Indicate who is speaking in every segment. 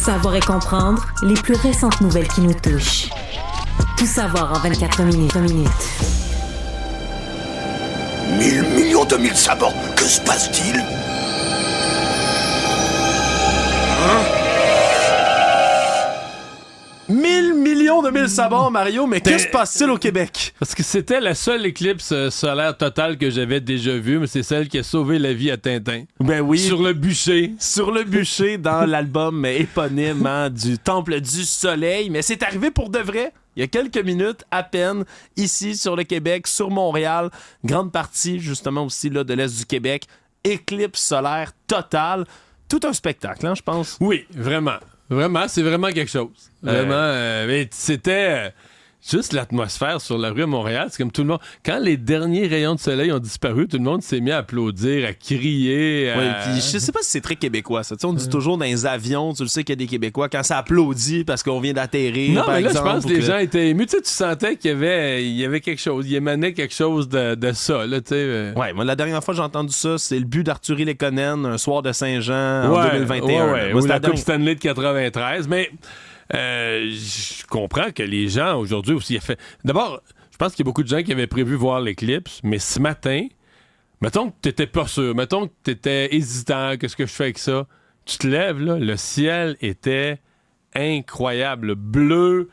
Speaker 1: savoir et comprendre les plus récentes nouvelles qui nous touchent. Tout savoir en 24 minutes.
Speaker 2: 1000 millions de mille sabords, que se passe-t-il? Hein?
Speaker 3: 1000 millions de mille sabords, Mario, mais que se passe-t-il au Québec?
Speaker 4: Parce que c'était la seule éclipse solaire totale que j'avais déjà vue, mais c'est celle qui a sauvé la vie à Tintin.
Speaker 3: Ben oui.
Speaker 4: Sur le bûcher.
Speaker 3: Sur le bûcher, dans l'album éponyme du Temple du Soleil. Mais c'est arrivé pour de vrai. Il y a quelques minutes à peine, ici sur le Québec, sur Montréal, grande partie justement aussi là, de l'Est du Québec, éclipse solaire totale. Tout un spectacle, hein, je pense.
Speaker 4: Oui, vraiment. Vraiment, c'est vraiment quelque chose. Vraiment, mais c'était juste l'atmosphère sur la rue à Montréal. C'est comme tout le monde. Quand les derniers rayons de soleil ont disparu, tout le monde s'est mis à applaudir, à crier.
Speaker 3: Oui, puis je sais pas si c'est très québécois, ça. Tu sais, on dit toujours dans les avions, tu le sais qu'il y a des Québécois, quand ça applaudit parce qu'on vient d'atterrir.
Speaker 4: Non,
Speaker 3: par
Speaker 4: mais là,
Speaker 3: exemple,
Speaker 4: je pense que les gens étaient émus. Tu sais, tu sentais qu'il y avait quelque chose. Il émanait quelque chose de ça, là, tu sais.
Speaker 3: Ouais, moi, la dernière fois que j'ai entendu ça, c'est le but d'Arthurie Lekonen, un soir de Saint-Jean en 2021.
Speaker 4: Ouais,
Speaker 3: Moi,
Speaker 4: ou la
Speaker 3: dernière...
Speaker 4: Coupe Stanley de 93. Mais je comprends que les gens, aujourd'hui aussi, D'abord, je pense qu'il y a beaucoup de gens qui avaient prévu voir l'éclipse, mais ce matin, mettons que t'étais pas sûr, mettons que t'étais hésitant, qu'est-ce que je fais avec ça? Tu te lèves, là, le ciel était incroyable, bleu.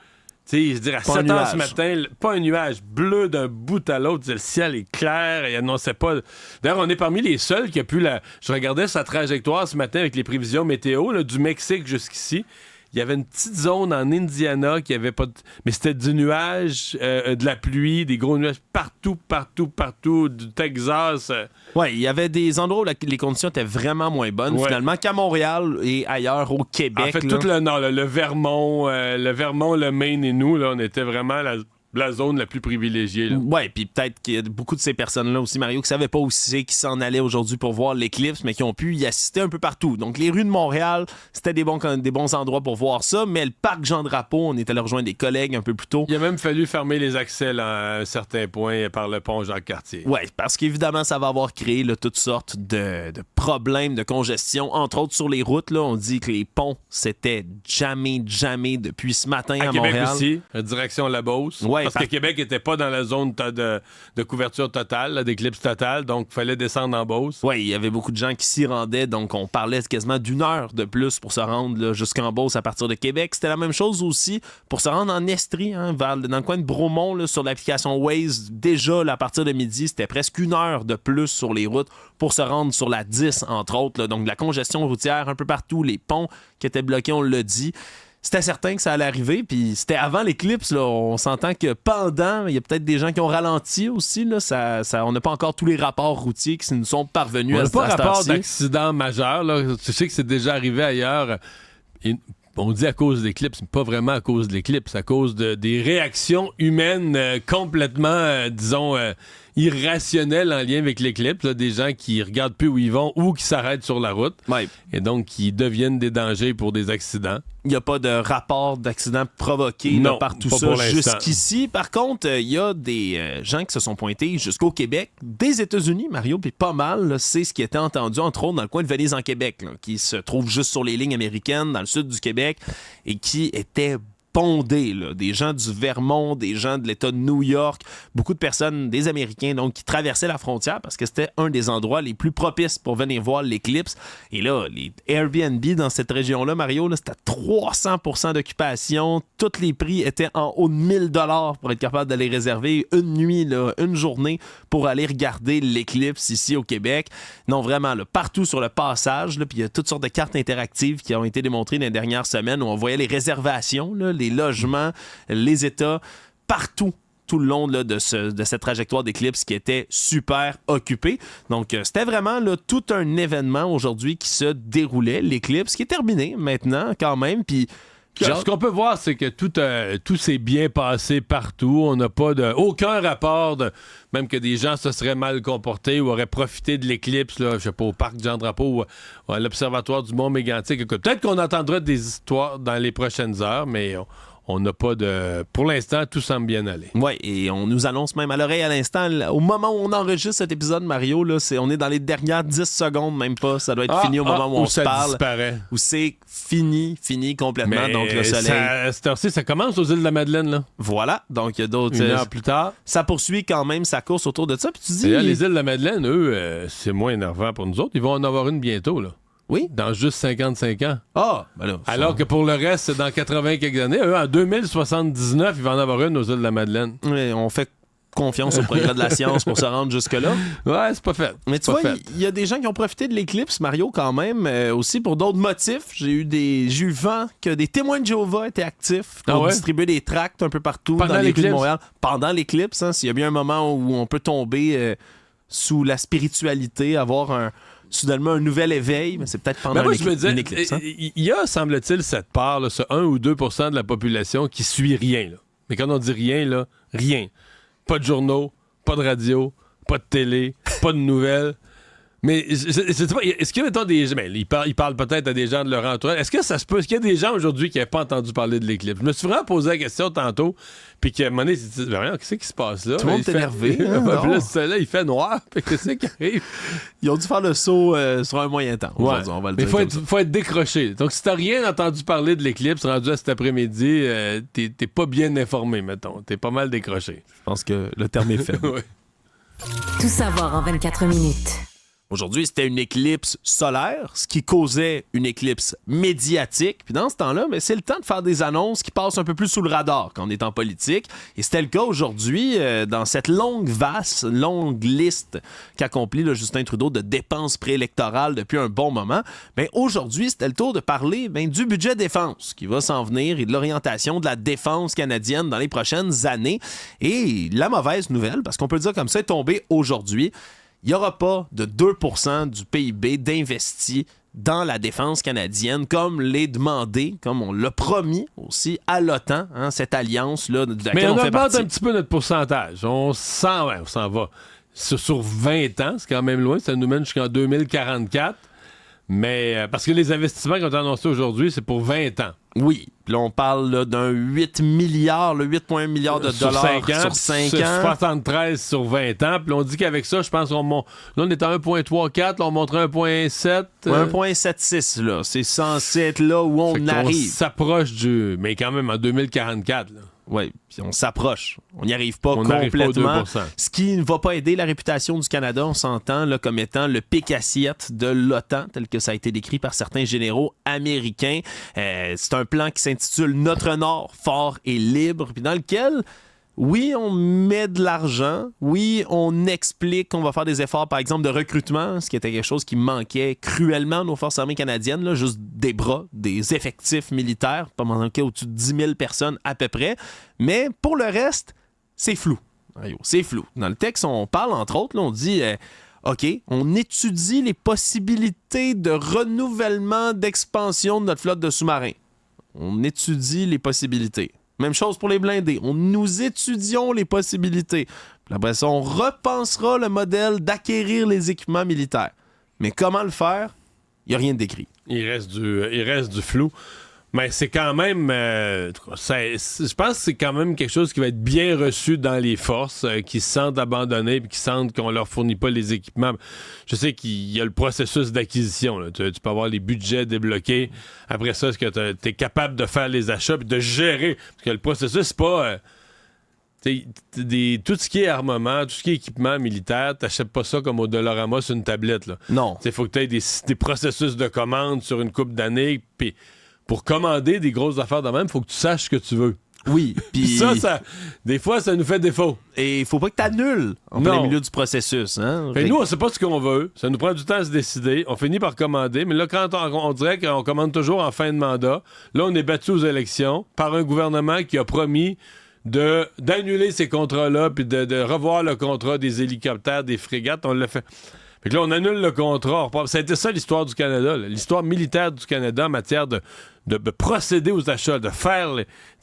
Speaker 4: Tu sais, je dirais à 7 heures ce matin, pas un nuage, bleu d'un bout à l'autre. Le ciel est clair, il annonçait pas. D'ailleurs, on est parmi les seuls qui a pu Je regardais sa trajectoire ce matin avec les prévisions météo, là, du Mexique jusqu'ici. Il y avait une petite zone en Indiana qui avait pas mais c'était du nuage, de la pluie, des gros nuages partout, du Texas.
Speaker 3: Ouais, il y avait des endroits où les conditions étaient vraiment moins bonnes, finalement, qu'à Montréal et ailleurs au Québec.
Speaker 4: En fait, tout le nord, le Vermont, le Maine et nous, là, on était vraiment la zone la plus privilégiée.
Speaker 3: Oui, puis peut-être qu'il y a beaucoup de ces personnes-là aussi, Mario, qui savaient pas où c'est, qui s'en allaient aujourd'hui pour voir l'éclipse, mais qui ont pu y assister un peu partout. Donc, les rues de Montréal, c'était des bons endroits pour voir ça, mais le parc Jean-Drapeau, on est allé rejoindre des collègues un peu plus tôt.
Speaker 4: Il a même fallu fermer les accès là, à un certain point par le pont Jacques-Cartier.
Speaker 3: Oui, parce qu'évidemment, ça va avoir créé là, toutes sortes de problèmes de congestion, entre autres sur les routes. Là, on dit que les ponts, c'était jamais depuis ce matin à
Speaker 4: Québec
Speaker 3: Montréal.
Speaker 4: aussi, direction la Beauce.
Speaker 3: Ouais,
Speaker 4: parce que Québec n'était pas dans la zone de couverture totale, là, d'éclipse totale, donc il fallait descendre en Beauce.
Speaker 3: Oui, il y avait beaucoup de gens qui s'y rendaient, donc on parlait quasiment d'une heure de plus pour se rendre là, jusqu'en Beauce à partir de Québec. C'était la même chose aussi pour se rendre en Estrie, hein, dans le coin de Bromont, là, sur l'application Waze. Déjà, là, à partir de midi, c'était presque une heure de plus sur les routes pour se rendre sur la 10, entre autres. Là. Donc, la congestion routière un peu partout, les ponts qui étaient bloqués, on l'a dit. C'était certain que ça allait arriver, puis c'était avant l'éclipse. Là. On s'entend que pendant, il y a peut-être des gens qui ont ralenti aussi. Là. On n'a pas encore tous les rapports routiers qui nous sont parvenus à cette heure-ci.
Speaker 4: On n'a pas rapport d'accident majeur. Là. Tu sais que c'est déjà arrivé ailleurs. On dit à cause de l'éclipse, mais pas vraiment à cause de l'éclipse, à cause des réactions humaines complètement, disons, irrationnelles en lien avec l'éclipse. Là, des gens qui regardent plus où ils vont ou qui s'arrêtent sur la route.
Speaker 3: Ouais.
Speaker 4: Et donc qui deviennent des dangers pour des accidents.
Speaker 3: Il n'y a pas de rapport d'accident provoqué par tout ça jusqu'ici. Par contre, il y a des gens qui se sont pointés jusqu'au Québec, des États-Unis, Mario, puis pas mal. Là, c'est ce qui était entendu, entre autres, dans le coin de Venise en Québec, là, qui se trouve juste sur les lignes américaines, dans le sud du Québec, et qui était bondé, là, des gens du Vermont, des gens de l'État de New York, beaucoup de personnes, des Américains, donc, qui traversaient la frontière parce que c'était un des endroits les plus propices pour venir voir l'éclipse. Et là, les Airbnb dans cette région-là, Mario, là, c'était à 300% d'occupation. Tous les prix étaient en haut de 1000 $ pour être capable d'aller réserver une nuit, là, une journée pour aller regarder l'éclipse ici au Québec. Non, vraiment, là, partout sur le passage, puis il y a toutes sortes de cartes interactives qui ont été démontrées dans les dernières semaines où on voyait les réservations, là, les logements, les États, partout tout le long là, de cette trajectoire d'éclipse qui était super occupée. Donc, c'était vraiment là, tout un événement aujourd'hui qui se déroulait. L'éclipse qui est terminé maintenant quand même, puis
Speaker 4: ce qu'on peut voir, c'est que tout s'est bien passé partout. On n'a pas aucun rapport même que des gens se seraient mal comportés ou auraient profité de l'éclipse, là, je sais pas, au parc Jean-Drapeau ou à l'Observatoire du Mont Mégantic. Écoute, peut-être qu'on entendra des histoires dans les prochaines heures, mais on n'a pas de... Pour l'instant, tout semble bien aller.
Speaker 3: Oui, et on nous annonce même à l'oreille à l'instant, au moment où on enregistre cet épisode, Mario, là, on est dans les dernières 10 secondes, même pas. Ça doit être fini au moment où on se parle.
Speaker 4: Disparaît.
Speaker 3: Où c'est fini complètement.
Speaker 4: Mais
Speaker 3: donc le soleil.
Speaker 4: Ça commence aux îles de la Madeleine, là.
Speaker 3: Voilà, donc il y a d'autres...
Speaker 4: Une heure plus tard.
Speaker 3: Ça poursuit quand même sa course autour de ça. Puis tu dis...
Speaker 4: D'ailleurs, les îles de la Madeleine, eux, c'est moins énervant pour nous autres. Ils vont en avoir une bientôt, là.
Speaker 3: Oui.
Speaker 4: Dans juste 55 ans.
Speaker 3: Ah, ben là,
Speaker 4: alors que pour le reste, c'est dans 80 quelques années. Eux, en 2079, il va en avoir une aux îles de la Madeleine.
Speaker 3: Oui, on fait confiance au progrès de la science pour se rendre jusque-là.
Speaker 4: Ouais, c'est pas fait.
Speaker 3: Mais tu vois, il y a des gens qui ont profité de l'éclipse, Mario, quand même, aussi pour d'autres motifs. J'ai eu vent que des témoins de Jéhovah étaient actifs pour distribuer des tracts un peu partout dans les rues de Montréal. Pendant l'éclipse, s'il y a bien un moment où on peut tomber sous la spiritualité, avoir soudainement un nouvel éveil, mais c'est peut-être pendant une éclipse.
Speaker 4: Il y a, semble-t-il, cette part, là, ce 1 ou 2 % de la population qui suit rien. Là. Mais quand on dit rien, là, rien. Pas de journaux, pas de radio, pas de télé, pas de nouvelles. Mais je sais pas, est-ce qu'il y a mettons, des gens... Ils parlent peut-être à des gens de leur entourage. Est-ce que ça se peut? Est-ce qu'il y a des gens aujourd'hui qui n'avaient pas entendu parler de l'éclipse? Je me suis vraiment posé la question tantôt, puis qu'à un moment donné, qu'est-ce qui se passe là?
Speaker 3: Tout le monde est énervé.
Speaker 4: Puis là, le soleil, il fait noir, puis qu'est-ce qui arrive?
Speaker 3: Ils ont dû faire le saut sur un moyen temps.
Speaker 4: Ouais.
Speaker 3: On va le
Speaker 4: mais
Speaker 3: dire
Speaker 4: faut être décroché. Donc, si t'as rien entendu parler de l'éclipse rendu à cet après-midi, t'es pas bien informé, mettons. T'es pas mal décroché.
Speaker 3: Je pense que le terme est fait.
Speaker 4: Ouais.
Speaker 1: Tout savoir en 24 minutes.
Speaker 3: Aujourd'hui, c'était une éclipse solaire, ce qui causait une éclipse médiatique. Puis dans ce temps-là, c'est le temps de faire des annonces qui passent un peu plus sous le radar quand on est en politique. Et c'était le cas aujourd'hui dans cette longue liste qu'accomplit le Justin Trudeau de dépenses préélectorales depuis un bon moment. Mais aujourd'hui, c'était le tour de parler du budget défense qui va s'en venir et de l'orientation de la défense canadienne dans les prochaines années. Et la mauvaise nouvelle, parce qu'on peut le dire comme ça, est tombée aujourd'hui. Il n'y aura pas de 2% du PIB d'investi dans la défense canadienne, comme l'est demandé, comme on l'a promis aussi à l'OTAN, cette alliance-là de laquelle on fait partie.
Speaker 4: Mais on augmente un petit peu notre pourcentage. On s'en va. Sur 20 ans, c'est quand même loin. Ça nous mène jusqu'en 2044. Mais parce que les investissements qu'on a annoncés aujourd'hui, c'est pour 20 ans.
Speaker 3: Oui. Puis là, on parle là, d'un 8 milliards, 8,1 milliards de dollars sur 5 ans.
Speaker 4: 73 sur 20 ans. Puis on dit qu'avec ça, je pense qu'on monte. Là, on est à 1,34. Là, on monterait 1,7.
Speaker 3: 1,76, là. C'est censé être là où on arrive.
Speaker 4: On s'approche du... Mais quand même, en 2044, là.
Speaker 3: Oui, puis on s'approche. On n'y arrive pas complètement. Ce qui ne va pas aider la réputation du Canada, on s'entend là, comme étant le pic assiette de l'OTAN, tel que ça a été décrit par certains généraux américains. C'est un plan qui s'intitule « Notre Nord, fort et libre », puis dans lequel... Oui, on met de l'argent. Oui, on explique qu'on va faire des efforts, par exemple, de recrutement, ce qui était quelque chose qui manquait cruellement à nos forces armées canadiennes, là, juste des bras, des effectifs militaires, pas manquer au-dessus de 10 000 personnes à peu près. Mais pour le reste, c'est flou. C'est flou. Dans le texte, on parle, entre autres, là, on dit... OK, on étudie les possibilités de renouvellement, d'expansion de notre flotte de sous-marins. On étudie les possibilités. Même chose pour les blindés. Nous étudions les possibilités. Puis après ça, on repensera le modèle d'acquérir les équipements militaires. Mais comment le faire? Il n'y a rien décrit.
Speaker 4: Il reste du flou. Mais c'est quand même... je pense que c'est quand même quelque chose qui va être bien reçu dans les forces, qui se sentent abandonnés et qui sentent qu'on leur fournit pas les équipements. Je sais qu'il y a le processus d'acquisition. Là. Tu peux avoir les budgets débloqués. Après ça, est-ce que tu es capable de faire les achats et de gérer? Parce que le processus, c'est pas... tout ce qui est armement, tout ce qui est équipement militaire, t'achètes pas ça comme au Dollarama sur une tablette. Là.
Speaker 3: Non.
Speaker 4: Il faut que tu aies des processus de commande sur une couple d'années. Puis pour commander des grosses affaires de même, il faut que tu saches ce que tu veux.
Speaker 3: Oui. Puis
Speaker 4: ça, des fois, ça nous fait défaut.
Speaker 3: Et il faut pas que tu annules en plein milieu du processus. Hein?
Speaker 4: Nous, on sait pas ce qu'on veut. Ça nous prend du temps à se décider. On finit par commander. Mais là, quand on dirait qu'on commande toujours en fin de mandat, là, on est battu aux élections par un gouvernement qui a promis d'annuler ces contrats-là puis de revoir le contrat des hélicoptères, des frégates. On l'a fait. Fait que là, on annule le contrat. Ça a été ça l'histoire du Canada. Là. L'histoire militaire du Canada en matière de procéder aux achats, de faire,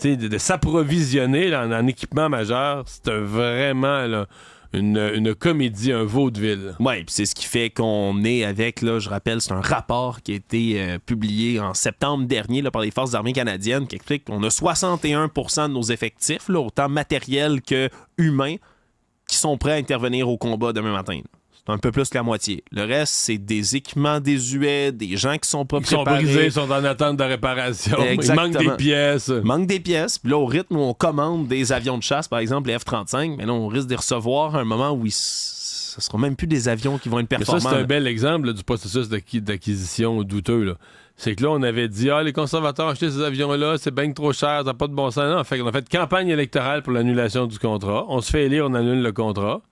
Speaker 4: de s'approvisionner là, en équipement majeur. C'était vraiment là, une comédie, un vaudeville.
Speaker 3: Oui, puis c'est ce qui fait qu'on est avec, là, je rappelle, c'est un rapport qui a été publié en septembre dernier là, par les Forces armées canadiennes qui explique qu'on a 61% de nos effectifs, là, autant matériels que humains, qui sont prêts à intervenir au combat demain matin. C'est un peu plus que la moitié. Le reste, c'est des équipements désuets, des gens qui sont pas préparés.
Speaker 4: Ils sont brisés, sont en attente de réparation.
Speaker 3: Exactement.
Speaker 4: Il manque des pièces.
Speaker 3: Il manque des pièces. Puis là, au rythme où on commande des avions de chasse, par exemple les F-35, mais là, on risque de les recevoir à un moment où ce ne seront même plus des avions qui vont être performants.
Speaker 4: Mais ça, c'est un bel exemple là, du processus d'acquisition douteux. Là. C'est que là, on avait dit, les conservateurs ont acheté ces avions-là, c'est bien trop cher, ça n'a pas de bon sens. Non, on a fait campagne électorale pour l'annulation du contrat. On se fait élire, on annule le contrat.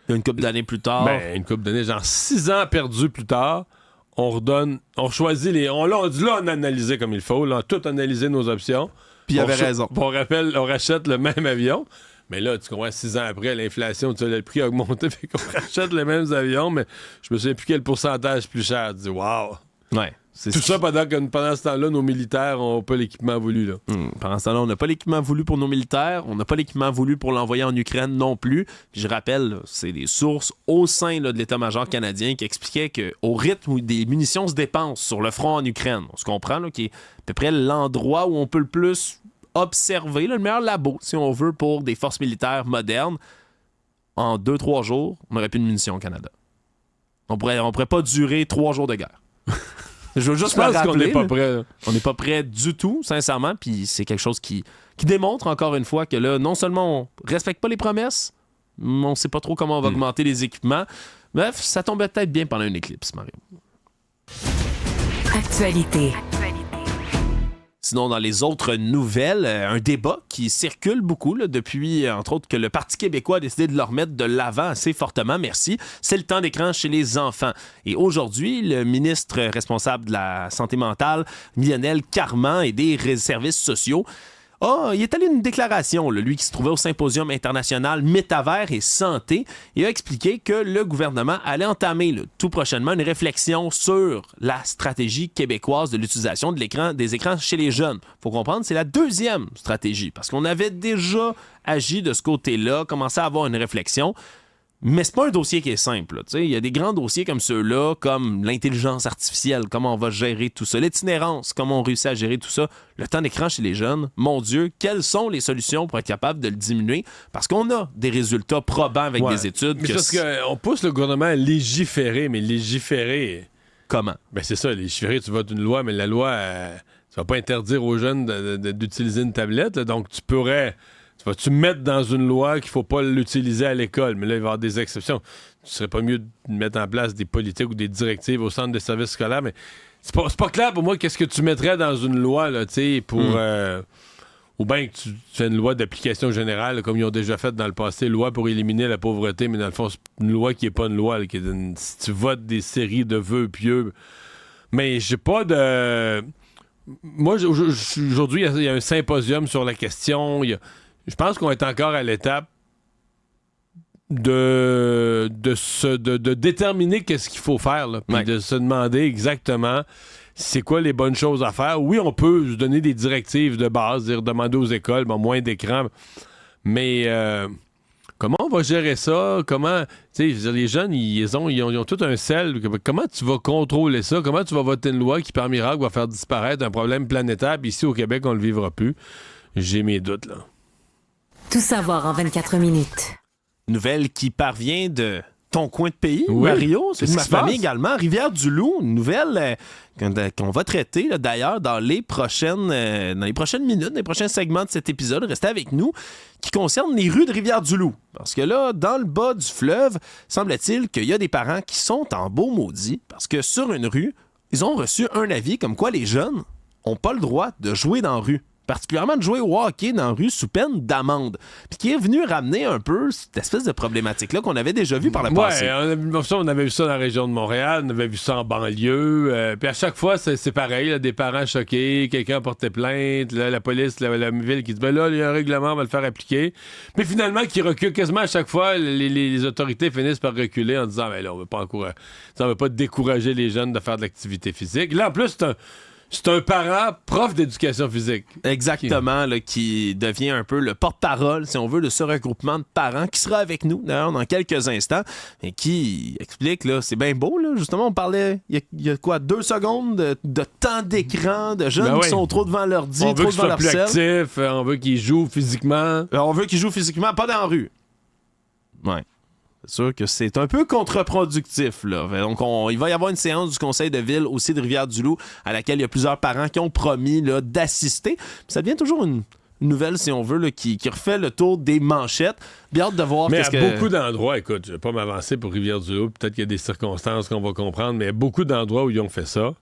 Speaker 3: Une couple d'années plus tard.
Speaker 4: Une couple d'années, genre 6 ans perdus plus tard, on choisit on a analysé comme il faut, là, on a tout analysé nos options.
Speaker 3: Puis il avait raison.
Speaker 4: On rachète le même avion. Mais là, tu comprends, 6 ans après, l'inflation, le prix a augmenté, fait qu'on rachète les mêmes avions, mais je me souviens plus quel pourcentage plus cher. Tu dis, wow!
Speaker 3: Ouais.
Speaker 4: Tout ça pendant ce temps-là, nos militaires n'ont pas l'équipement voulu. Là.
Speaker 3: Pendant ce temps-là, on n'a pas l'équipement voulu pour nos militaires, on n'a pas l'équipement voulu pour l'envoyer en Ukraine non plus. Puis je rappelle, c'est des sources au sein de l'état-major canadien qui expliquaient qu'au rythme où des munitions se dépensent sur le front en Ukraine, on se comprend, là, qui est à peu près l'endroit où on peut le plus observer, là, le meilleur labo, si on veut, pour des forces militaires modernes, en 2-3 jours, on n'aurait plus de munitions au Canada. On pourrait pas durer 3 jours de guerre. Je veux juste
Speaker 4: pense
Speaker 3: rappeler,
Speaker 4: qu'on n'est pas prêt. Là.
Speaker 3: On n'est pas prêt du tout, sincèrement, puis c'est quelque chose qui démontre encore une fois que là, non seulement on respecte pas les promesses, mais on sait pas trop comment on va augmenter les équipements. Bref, ça tombait peut-être bien pendant une éclipse, Mario.
Speaker 1: Actualité.
Speaker 3: Sinon, dans les autres nouvelles, un débat qui circule beaucoup là, depuis, entre autres, que le Parti québécois a décidé de le remettre de l'avant assez fortement, merci, c'est le temps d'écran chez les enfants. Et aujourd'hui, le ministre responsable de la santé mentale, Lionel Carman, et des services sociaux, il est allé une déclaration, lui qui se trouvait au Symposium international Métavers et Santé, et a expliqué que le gouvernement allait entamer tout prochainement une réflexion sur la stratégie québécoise de l'utilisation des écrans chez les jeunes. Faut comprendre, c'est la deuxième stratégie, parce qu'on avait déjà agi de ce côté-là, commencé à avoir une réflexion. Mais c'est pas un dossier qui est simple. Il y a des grands dossiers comme ceux-là, comme l'intelligence artificielle, comment on va gérer tout ça, l'itinérance, comment on réussit à gérer tout ça, le temps d'écran chez les jeunes. Mon Dieu, quelles sont les solutions pour être capable de le diminuer? Parce qu'on a des résultats probants avec des études.
Speaker 4: Mais parce qu'on pousse le gouvernement à légiférer, mais légiférer...
Speaker 3: Comment?
Speaker 4: Ben c'est ça, légiférer, tu votes une loi, mais la loi, ça va pas interdire aux jeunes d'utiliser une tablette. Là, donc tu pourrais... Tu vas-tu mettre dans une loi qu'il faut pas l'utiliser à l'école? Mais là, il va y avoir des exceptions. Tu serais pas mieux de mettre en place des politiques ou des directives au centre des services scolaires, mais c'est pas clair pour moi qu'est-ce que tu mettrais dans une loi, là, tu sais, pour... ou bien que tu fais une loi d'application générale, là, comme ils ont déjà fait dans le passé, loi pour éliminer la pauvreté, mais dans le fond, c'est une loi qui est pas une loi, là, si tu votes des séries de vœux pieux. Mais j'ai pas de... Moi, aujourd'hui, il y a un symposium sur la question, je pense qu'on est encore à l'étape de déterminer qu'est-ce qu'il faut faire, puis de se demander exactement c'est quoi les bonnes choses à faire. Oui, on peut se donner des directives de base, dire demander aux écoles, moins d'écran, mais comment on va gérer ça? Comment, tu sais, les jeunes, ils ont tout un sel. Comment tu vas contrôler ça? Comment tu vas voter une loi qui, par miracle, va faire disparaître un problème planétaire, puis ici, au Québec, on le vivra plus? J'ai mes doutes, là.
Speaker 1: Tout savoir en 24 minutes.
Speaker 3: Nouvelle qui parvient de ton coin de pays,
Speaker 4: oui.
Speaker 3: Mario. C'est
Speaker 4: ma
Speaker 3: ma famille également. Rivière-du-Loup, une nouvelle qu'on va traiter là, d'ailleurs dans les prochaines minutes, dans les prochains segments de cet épisode. Restez avec nous, qui concerne les rues de Rivière-du-Loup. Parce que là, dans le bas du fleuve, semble-t-il qu'il y a des parents qui sont en beau maudit parce que sur une rue, ils ont reçu un avis comme quoi les jeunes n'ont pas le droit de jouer dans la rue. Particulièrement de jouer au hockey dans la rue sous peine d'amende. Puis qui est venu ramener un peu cette espèce de problématique-là qu'on avait déjà vue par le passé.
Speaker 4: On avait vu ça dans la région de Montréal, on avait vu ça en banlieue. Puis à chaque fois, c'est pareil, là, des parents choqués, quelqu'un portait plainte, là, la police, la ville qui dit ben là, il y a un règlement, on va le faire appliquer. Mais finalement, qui recule quasiment à chaque fois, les autorités finissent par reculer en disant ben là, on veut pas décourager les jeunes de faire de l'activité physique. Là, en plus, C'est un parent prof d'éducation physique.
Speaker 3: Exactement, là, qui devient un peu le porte-parole, si on veut, de ce regroupement de parents qui sera avec nous, d'ailleurs, dans quelques instants, et qui explique, là, c'est bien beau, là, justement, on parlait, il y a quoi, 2 secondes de temps d'écran, de jeunes qui sont trop devant l'ordi, trop devant leur cell.
Speaker 4: On veut qu'ils soient plus actifs, on veut qu'ils jouent physiquement.
Speaker 3: On veut qu'ils jouent physiquement, pas dans la rue. Ouais. C'est sûr que c'est un peu contre-productif, là. Donc, il va y avoir une séance du conseil de ville aussi de Rivière-du-Loup à laquelle il y a plusieurs parents qui ont promis là, d'assister. Puis ça devient toujours une nouvelle, si on veut, là, qui refait le tour des manchettes. Bien hâte de voir
Speaker 4: mais à beaucoup d'endroits, écoute, je vais pas m'avancer pour Rivière-du-Loup, peut-être qu'il y a des circonstances qu'on va comprendre, mais à beaucoup d'endroits où ils ont fait ça,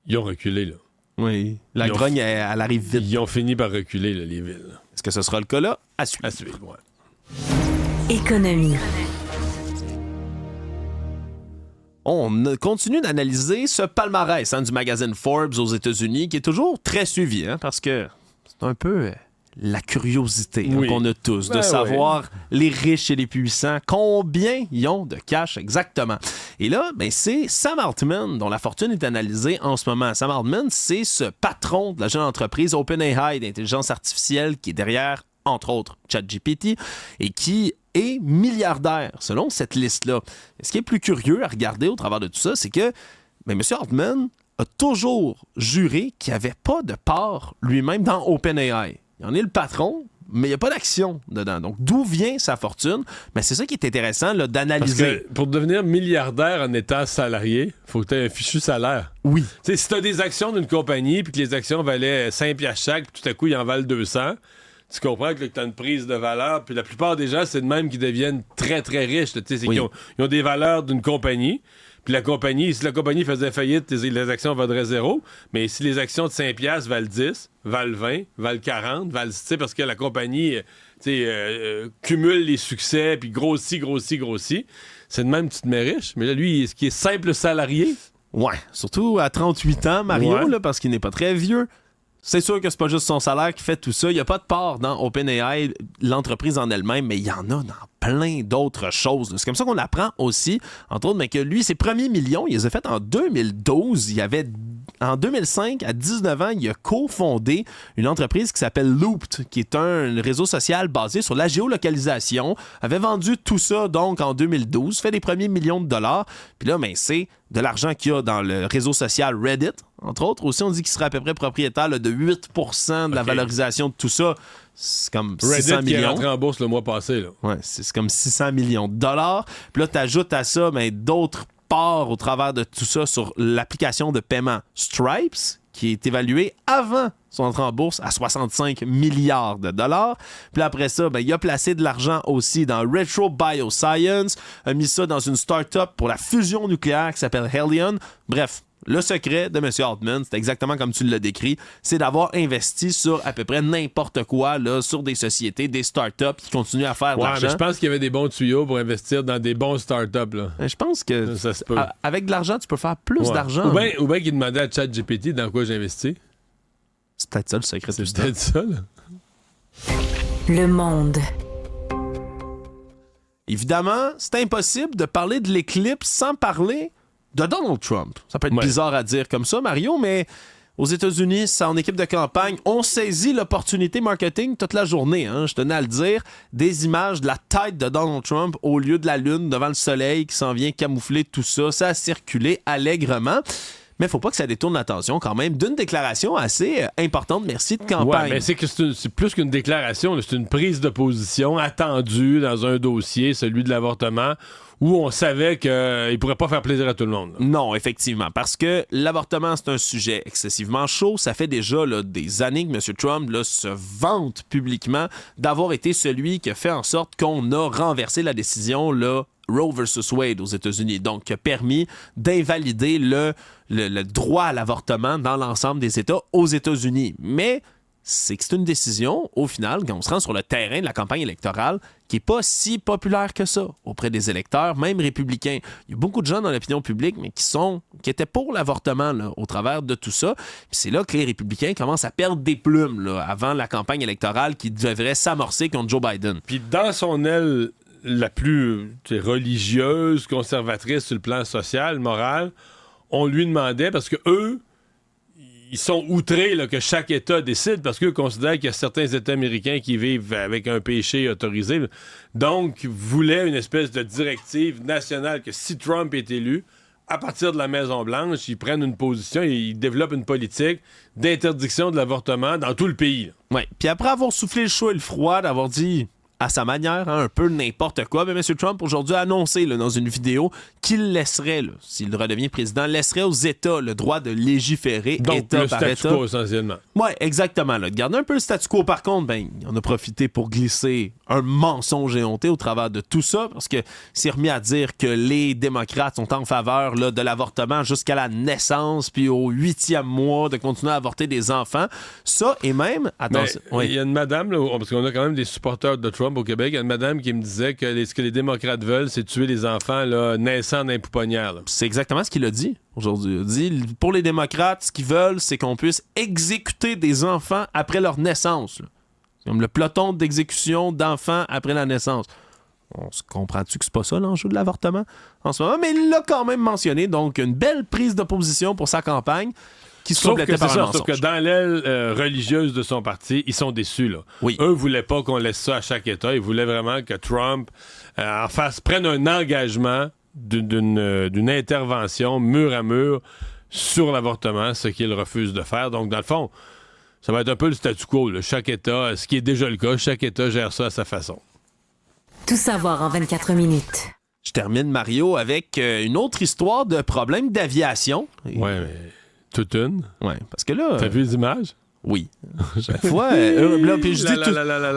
Speaker 4: ils ont reculé, là.
Speaker 3: Oui, la grogne, elle arrive vite.
Speaker 4: Ils ont fini par reculer, là, les villes.
Speaker 3: Est-ce que ce sera le cas, là? À suivre.
Speaker 4: À suivre, ouais.
Speaker 1: Économie.
Speaker 3: On continue d'analyser ce palmarès du magazine Forbes aux États-Unis qui est toujours très suivi, parce que c'est un peu la curiosité qu'on a tous de savoir les riches et les puissants, combien ils ont de cash exactement. Et là, c'est Sam Altman dont la fortune est analysée en ce moment. Sam Altman, c'est ce patron de la jeune entreprise OpenAI d'intelligence artificielle qui est derrière, entre autres, ChatGPT, et qui est milliardaire, selon cette liste-là. Et ce qui est plus curieux à regarder au travers de tout ça, c'est que M. Altman a toujours juré qu'il n'y avait pas de part lui-même dans OpenAI. Il en est le patron, mais il n'y a pas d'action dedans. Donc, d'où vient sa fortune? Mais c'est ça qui est intéressant là, d'analyser.
Speaker 4: Parce que pour devenir milliardaire en étant salarié, il faut que tu aies un fichu salaire.
Speaker 3: Oui.
Speaker 4: T'sais, si tu as des actions d'une compagnie puis que les actions valaient 5$ chaque, puis tout à coup, ils en valent 200, tu comprends que tu as une prise de valeur. Puis la plupart des gens, c'est de même qui deviennent très, très riches. Ils ont des valeurs d'une compagnie. Puis la compagnie, si la compagnie faisait faillite, les actions vaudraient 0. Mais si les actions de 5$ valent 10, valent 20, valent 40, valent... parce que la compagnie cumule les succès, puis grossit, c'est de même que tu te mets riche. Mais là, lui, est-ce qu'il est simple salarié?
Speaker 3: Ouais, surtout à 38 ans, Mario, là, parce qu'il n'est pas très vieux. C'est sûr que c'est pas juste son salaire qui fait tout ça. Il n'y a pas de part dans OpenAI, l'entreprise en elle-même, mais il y en a dans plein d'autres choses. C'est comme ça qu'on apprend aussi, entre autres, mais que lui, ses premiers millions, il les a fait en 2012. En 2005, à 19 ans, il a cofondé une entreprise qui s'appelle Looped, qui est un réseau social basé sur la géolocalisation. Avait vendu tout ça, donc, en 2012, fait des premiers millions de dollars. Puis là, c'est de l'argent qu'il y a dans le réseau social Reddit, entre autres. Aussi, on dit qu'il serait à peu près propriétaire là, de 8% de la valorisation de tout ça. C'est comme 600
Speaker 4: Reddit
Speaker 3: millions.
Speaker 4: qui est rentré en bourse le mois passé. Là.
Speaker 3: Ouais, c'est comme 600 millions de dollars. Puis là, tu ajoutes à ça d'autres parts au travers de tout ça sur l'application de paiement Stripes, qui est évaluée avant son entrée en bourse à 65 milliards de dollars. Puis après ça, il a placé de l'argent aussi dans Retro Bioscience, a mis ça dans une start-up pour la fusion nucléaire qui s'appelle Helion. Bref, le secret de M. Altman, c'est exactement comme tu l'as décrit, c'est d'avoir investi sur à peu près n'importe quoi, là, sur des sociétés, des startups qui continuent à faire de l'argent.
Speaker 4: Mais je pense qu'il y avait des bons tuyaux pour investir dans des bons startups. Là.
Speaker 3: Je pense que
Speaker 4: ça se peut.
Speaker 3: Avec de l'argent, tu peux faire plus d'argent.
Speaker 4: Ou bien qu'il demandait à ChatGPT dans quoi j'investis.
Speaker 3: C'est peut-être ça le secret.
Speaker 4: C'est peut-être ça, là.
Speaker 1: Le monde.
Speaker 3: Évidemment, c'est impossible de parler de l'éclipse sans parler de Donald Trump. Ça peut être bizarre à dire comme ça, Mario, mais aux États-Unis, en équipe de campagne, on saisit l'opportunité marketing toute la journée. Je tenais à le dire. Des images de la tête de Donald Trump au lieu de la lune devant le soleil qui s'en vient camoufler tout ça. Ça a circulé allègrement. Mais il ne faut pas que ça détourne l'attention quand même d'une déclaration assez importante, merci, de campagne.
Speaker 4: Ouais, mais c'est que c'est plus qu'une déclaration, c'est une prise de position attendue dans un dossier, celui de l'avortement, où on savait qu'il ne pourrait pas faire plaisir à tout le monde. Là.
Speaker 3: Non, effectivement, parce que l'avortement, c'est un sujet excessivement chaud. Ça fait déjà des années que M. Trump se vante publiquement d'avoir été celui qui a fait en sorte qu'on a renversé la décision Roe versus Wade aux États-Unis, donc qui a permis d'invalider le droit à l'avortement dans l'ensemble des États aux États-Unis. Mais c'est une décision, au final, quand on se rend sur le terrain de la campagne électorale, qui n'est pas si populaire que ça auprès des électeurs, même républicains. Il y a beaucoup de gens dans l'opinion publique, mais qui étaient pour l'avortement au travers de tout ça. Puis c'est là que les républicains commencent à perdre des plumes avant la campagne électorale qui devrait s'amorcer contre Joe Biden.
Speaker 4: Puis dans son aile la plus religieuse, conservatrice sur le plan social, moral, on lui demandait, parce que eux, ils sont outrés là, que chaque État décide parce qu'eux considèrent qu'il y a certains États américains qui vivent avec un péché autorisé. Donc, voulaient une espèce de directive nationale que si Trump est élu, à partir de la Maison-Blanche, ils prennent une position et ils développent une politique d'interdiction de l'avortement dans tout le pays.
Speaker 3: Oui. Puis après avoir soufflé le chaud et le froid, d'avoir dit à sa manière, un peu n'importe quoi, mais M. Trump aujourd'hui a annoncé dans une vidéo qu'il laisserait, s'il redevient président, laisserait aux États le droit de légiférer
Speaker 4: donc,
Speaker 3: État
Speaker 4: le
Speaker 3: par
Speaker 4: statu
Speaker 3: État.
Speaker 4: quo, essentiellement.
Speaker 3: Oui, exactement. De garder un peu le statu quo, par contre, on a profité pour glisser un mensonge éhonté au travers de tout ça, parce que c'est remis à dire que les démocrates sont en faveur de l'avortement jusqu'à la naissance, puis au 8e mois, de continuer à avorter des enfants. Ça, et même...
Speaker 4: Il y a une madame, là, parce qu'on a quand même des supporters de Trump au Québec, il y a une madame qui me disait que ce que les démocrates veulent, c'est tuer les enfants là, naissant dans les pouponnières. Là.
Speaker 3: C'est exactement ce qu'il a dit aujourd'hui. Il a dit, pour les démocrates, ce qu'ils veulent, c'est qu'on puisse exécuter des enfants après leur naissance. Là. C'est comme le peloton d'exécution d'enfants après la naissance. On se comprend-tu que c'est pas ça l'enjeu de l'avortement en ce moment? Mais il l'a quand même mentionné, donc une belle prise d'opposition pour sa campagne. Qui se complétait par un mensonge.
Speaker 4: Sauf que dans l'aile religieuse de son parti, ils sont déçus. Là.
Speaker 3: Oui.
Speaker 4: Eux voulaient pas qu'on laisse ça à chaque État. Ils voulaient vraiment que Trump prenne un engagement d'une intervention mur à mur sur l'avortement, ce qu'il refuse de faire. Donc, dans le fond, ça va être un peu le statu quo. Là. Chaque État, ce qui est déjà le cas, chaque État gère ça à sa façon.
Speaker 1: Tout savoir en 24 minutes.
Speaker 3: Je termine, Mario, avec une autre histoire de problème d'aviation.
Speaker 4: Ouais, mais... Toute une?
Speaker 3: Oui, parce que là...
Speaker 4: T'as vu les images?
Speaker 3: Oui. Chaque fois, là, puis je dis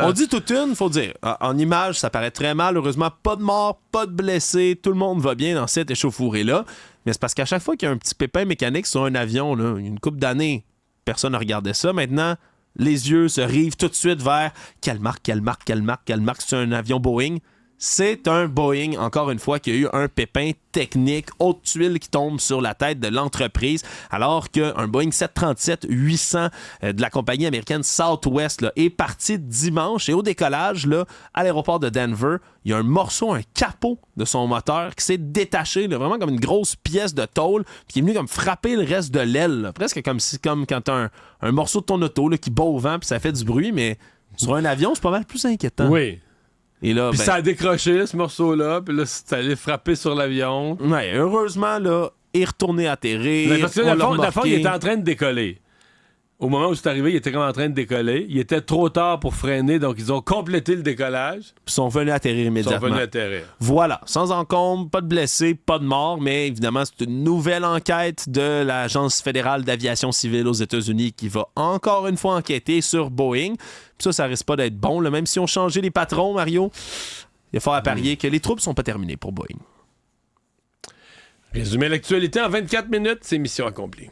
Speaker 3: on dit toute une, faut dire. En image, ça paraît très mal. Heureusement, pas de mort, pas de blessés. Tout le monde va bien dans cette échauffourée-là. Mais c'est parce qu'à chaque fois qu'il y a un petit pépin mécanique sur un avion, là, une couple d'années, personne ne regardait ça. Maintenant, les yeux se rivent tout de suite vers quelle marque, c'est un avion Boeing. C'est un Boeing, encore une fois, qui a eu un pépin technique, haute tuile qui tombe sur la tête de l'entreprise, alors qu'un Boeing 737-800 de la compagnie américaine Southwest là, est parti dimanche. Et au décollage, là, à l'aéroport de Denver, il y a un morceau, un capot de son moteur qui s'est détaché, là, vraiment comme une grosse pièce de tôle, puis qui est venu comme frapper le reste de l'aile. Là. Presque comme quand t'as un morceau de ton auto là, qui bat au vent puis ça fait du bruit, mais sur un avion, c'est pas mal plus inquiétant.
Speaker 4: Oui.
Speaker 3: Et là,
Speaker 4: puis ça a décroché, ce morceau-là, puis là, c'est allé frapper sur l'avion.
Speaker 3: Ouais, heureusement, là, il est retourné atterrir.
Speaker 4: Mais parce que, dans le fond, il était en train de décoller. Au moment où c'est arrivé, il était comme en train de décoller. Il était trop tard pour freiner, donc ils ont complété le décollage.
Speaker 3: Puis sont venus atterrir immédiatement. Voilà, sans encombre, pas de blessés, pas de morts, mais évidemment, c'est une nouvelle enquête de l'Agence fédérale d'aviation civile aux États-Unis qui va encore une fois enquêter sur Boeing. Puis ça risque pas d'être bon. Là. Même si on changeait les patrons, Mario, il est fort à parier que les troupes sont pas terminées pour Boeing.
Speaker 4: Résumer l'actualité en 24 minutes, c'est mission accomplie.